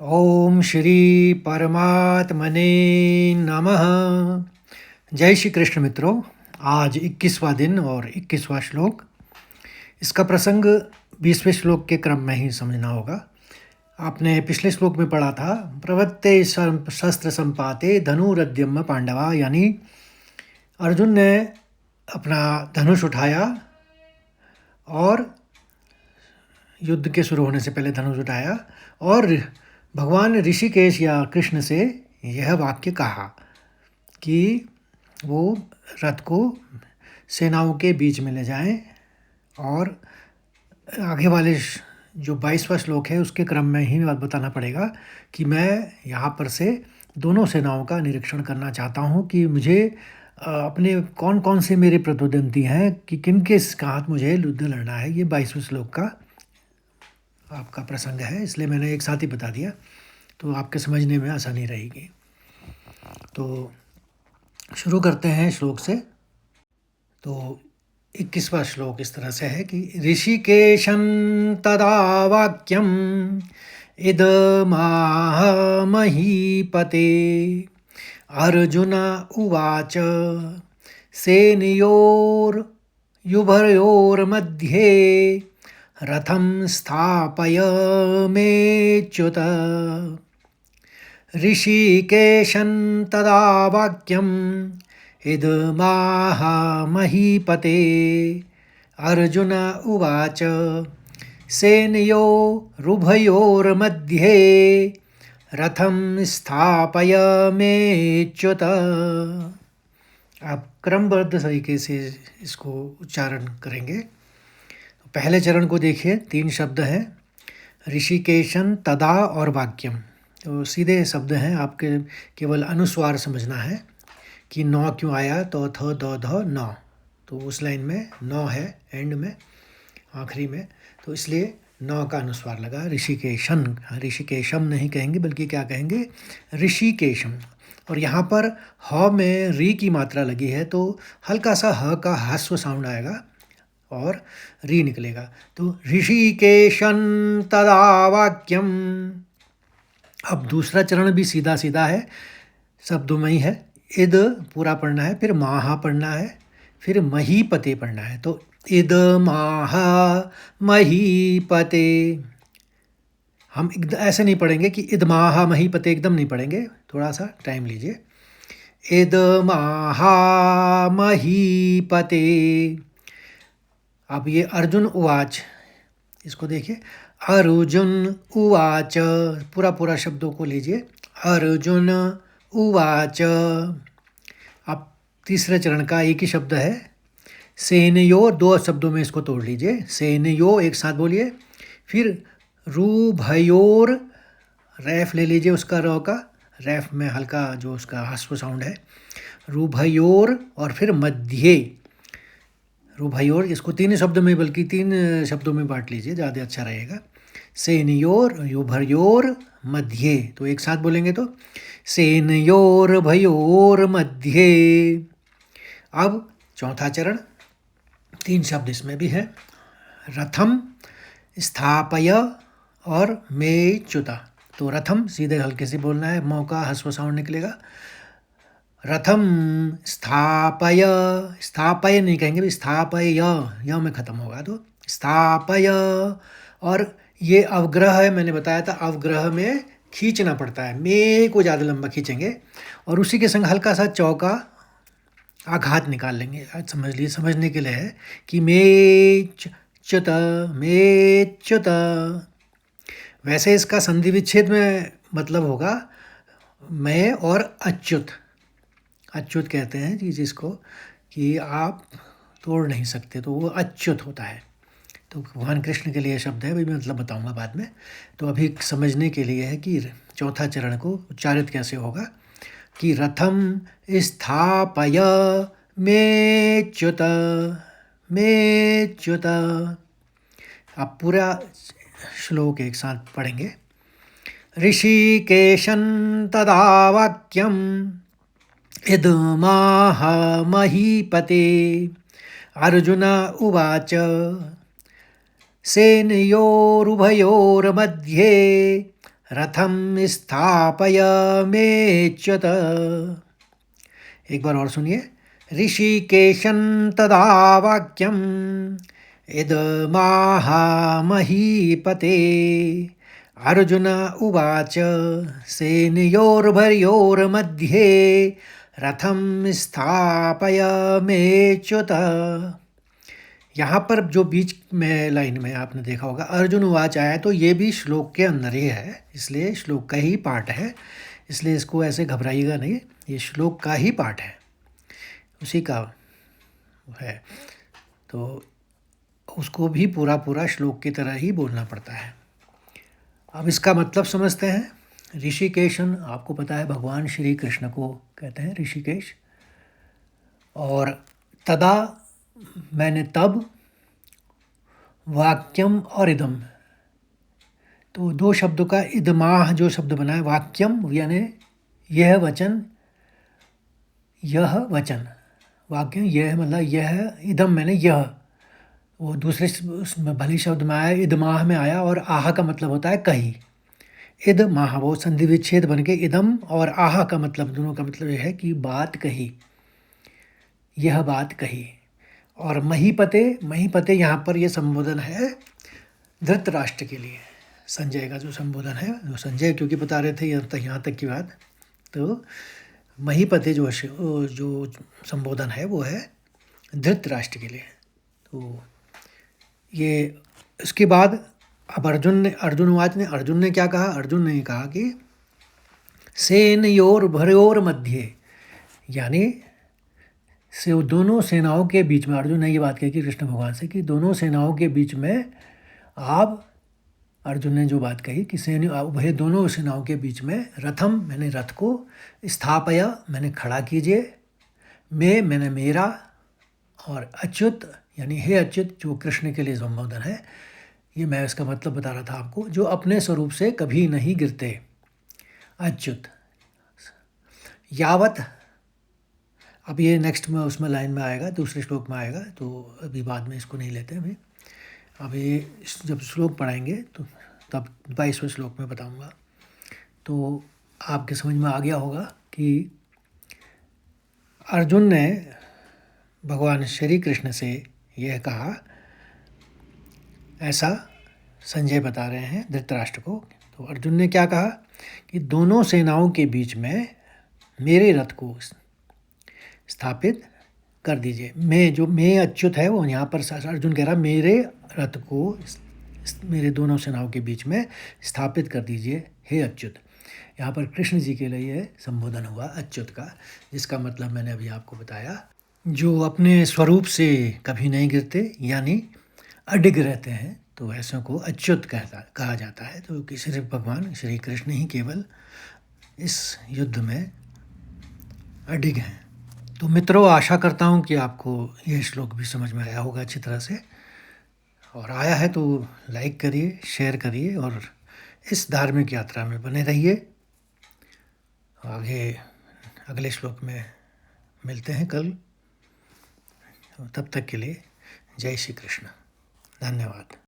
ओम श्री परमात्मने नमः। जय श्री कृष्ण मित्रों। आज 21वां दिन और 21वां श्लोक। इसका प्रसंग 20वें श्लोक के क्रम में ही समझना होगा। आपने पिछले श्लोक में पढ़ा था प्रवत्ते शस्त्र संपाते धनुरद्यम पांडवा, यानी अर्जुन ने अपना धनुष उठाया और युद्ध के शुरू होने से पहले धनुष उठाया और भगवान ऋषिकेश या कृष्ण से यह वाक्य कहा कि वो रथ को सेनाओं के बीच में ले जाएं। और आगे वाले जो 22वां श्लोक है उसके क्रम में ही बात बताना पड़ेगा कि मैं यहाँ पर से दोनों सेनाओं का निरीक्षण करना चाहता हूँ कि मुझे अपने कौन कौन से मेरे प्रतिद्वंदी हैं, कि किन के साथ मुझे युद्ध लड़ना है। ये 22वें श्लोक का आपका प्रसंग है, इसलिए मैंने एक साथ ही बता दिया तो आपके समझने में आसानी रहेगी। तो शुरू करते हैं श्लोक से। तो 21वां श्लोक इस तरह से है कि ऋषिकेशं तदा वाक्यम इदमाह महीपते अर्जुन उवाच सेनयोर्युभयोर्मध्ये रथं स्थापय मेच्युत। ऋषिकेशं तदा वाक्यम् इदमाह महीपते अर्जुन उवाच सेनयोरुभयोर्मध्ये रथं स्थापय मेच्युत। आप क्रमबद्ध तरीके से इसको उच्चारण करेंगे। पहले चरण को देखिए, 3 शब्द हैं, ऋषिकेशं तदा और वाक्यम। तो सीधे शब्द हैं, आपके केवल अनुस्वार समझना है कि नौ क्यों आया, तो थ द ध न, तो उस लाइन में नौ है, एंड में आखिरी में, तो इसलिए नौ का अनुस्वार लगा। ऋषिकेशं, ऋषिकेशम नहीं कहेंगे बल्कि क्या कहेंगे, ऋषिकेशम। और यहाँ पर ह में री की मात्रा लगी है तो हल्का सा ह का ह्रस्व साउंड आएगा और री निकलेगा। तो ऋषिकेशं तदा वाक्यम। अब दूसरा चरण भी सीधा सीधा है, शब्दों में ही है। इद पूरा पढ़ना है, फिर माहा पढ़ना है, फिर महीपते पढ़ना है। तो इद माहा महीपते। हम ऐसे नहीं पढ़ेंगे कि इद माहा महीपते, एकदम नहीं पढ़ेंगे, थोड़ा सा टाइम लीजिए। इद माहा महीपते। अब ये अर्जुन उवाच, इसको देखिए, अर्जुन उवाच, पूरा शब्दों को लीजिए, अर्जुन उवाच। अब तीसरे चरण का एक ही शब्द है, सेनयो, 2 शब्दों में इसको तोड़ लीजिए। सेनयो एक साथ बोलिए, फिर रुभयोर, रैफ ले लीजिए उसका र का, रैफ में हल्का जो उसका ह्रस्व साउंड है, रुभयोर, और फिर मध्य, रुभयोर। इसको 3 शब्द में, बल्कि 3 शब्दों में बांट लीजिए, ज़्यादा अच्छा रहेगा। सेनयोर युभयोर मध्ये, तो एक साथ बोलेंगे तो सेनयोर भयोर मध्ये। अब चौथा चरण, 3 शब्द इसमें भी है, रथम स्थापय और मेच्युता। तो रथम सीधे हल्के से बोलना है, मौका ह्रस्व साउंड निकलेगा। रथम स्थापय, स्थापय नहीं कहेंगे, स्थापय य में ख़त्म होगा, तो स्थापय। और ये अवग्रह है, मैंने बताया था अवग्रह में खींचना पड़ता है, मे को ज़्यादा लंबा खींचेंगे और उसी के संग हल्का सा चौका आघात निकाल लेंगे। आज समझ लीजिए, समझने के लिए है कि मेच्युत, मेच्युत। वैसे इसका संधि विच्छेद में मतलब होगा मैं और अच्युत। अच्युत कहते हैं कि जिसको कि आप तोड़ नहीं सकते, तो वो अच्युत होता है। तो भगवान कृष्ण के लिए शब्द है, भाई मैं मतलब बताऊंगा बाद में। तो अभी समझने के लिए है कि चौथा चरण को उच्चारित कैसे होगा, कि रथम स्थापय मेच्युत, मेच्युत। आप पूरा श्लोक एक साथ पढ़ेंगे। ऋषिकेशं तदा वाक्यम इदमाह महीपते अर्जुन उवाच सेनयोरुभयोर्मध्ये रथम स्थापयमेच्युत। एक बार और सुनिए। ऋषिकेशं तदा वाक्यम् इदमाह महीपते। अर्जुन उवाच सेनयोर्भयोर्मध्ये रथम स्थापयमेच्युत। यहाँ पर जो बीच में लाइन में आपने देखा होगा अर्जुन उवाच आया, तो ये भी श्लोक के अंदर ही है, इसलिए श्लोक का ही पार्ट है, इसलिए इसको ऐसे घबराइएगा नहीं, ये श्लोक का ही पार्ट है, उसी का है, तो उसको भी पूरा पूरा श्लोक की तरह ही बोलना पड़ता है। अब इसका मतलब समझते हैं। ऋषिकेशन आपको पता है भगवान श्री कृष्ण को कहते हैं ऋषिकेश, और तदा मैंने तब, वाक्यम और इदम, तो दो शब्दों का इदमाह जो शब्द बना है, वाक्यम यानी यह वचन, यह वचन, वाक्यम यह मतलब यह, इदम मैंने यह, वो दूसरे उसमें भली शब्द में आया, इदमाह में आया, और आह का मतलब होता है कही। इद माह वो संधि विच्छेद बन के इदम और आह का मतलब, दोनों का मतलब यह है कि बात कही, यह बात कही। और महीपते, महीपते यहाँ पर यह संबोधन है धृतराष्ट्र के लिए, संजय का जो संबोधन है, वो संजय क्योंकि बता रहे थे यहाँ तक की बात, तो महीपते जो संबोधन है वो है धृतराष्ट्र के लिए। तो ये इसके बाद अब अर्जुन ने क्या कहा, अर्जुन ने कहा कि सेनयोर भयोर मध्य, यानी से दोनों सेनाओं के बीच में, अर्जुन ने ये बात कही कि कृष्ण भगवान से कि दोनों सेनाओं के बीच में आप, अर्जुन ने जो बात कही कि भय दोनों सेनाओं के बीच में, रथम मैंने रथ को, स्थापया मैंने खड़ा कीजिए, मैंने मेरा, और अच्युत यानी हे अच्युत जो कृष्ण के लिए संबोधन है, ये मैं इसका मतलब बता रहा था आपको, जो अपने स्वरूप से कभी नहीं गिरते, अच्युत। यावत, अब ये नेक्स्ट में उसमें लाइन में आएगा, दूसरे श्लोक में आएगा, तो अभी बाद में इसको नहीं लेते अभी जब श्लोक पढ़ाएंगे तो तब 22वें श्लोक में बताऊंगा, तो आपके समझ में आ गया होगा कि अर्जुन ने भगवान श्री कृष्ण से यह कहा, ऐसा संजय बता रहे हैं धृतराष्ट्र को। तो अर्जुन ने क्या कहा कि दोनों सेनाओं के बीच में मेरे रथ को स्थापित कर दीजिए। मैं अच्युत है, वो यहाँ पर अर्जुन कह रहा मेरे रथ को मेरे दोनों सेनाओं के बीच में स्थापित कर दीजिए हे अच्युत। यहाँ पर कृष्ण जी के लिए संबोधन हुआ अच्युत का, जिसका मतलब मैंने अभी आपको बताया, जो अपने स्वरूप से कभी नहीं गिरते यानी अडिग रहते हैं, तो ऐसों को अच्युत कहा जाता है। तो कि सिर्फ भगवान श्री कृष्ण ही केवल इस युद्ध में अडिग हैं। तो मित्रों, आशा करता हूँ कि आपको यह श्लोक भी समझ में आया होगा अच्छी तरह से, और आया है तो लाइक करिए, शेयर करिए, और इस धार्मिक यात्रा में बने रहिए। आगे अगले श्लोक में मिलते हैं कल, तब तक के लिए जय श्री कृष्ण, धन्यवाद।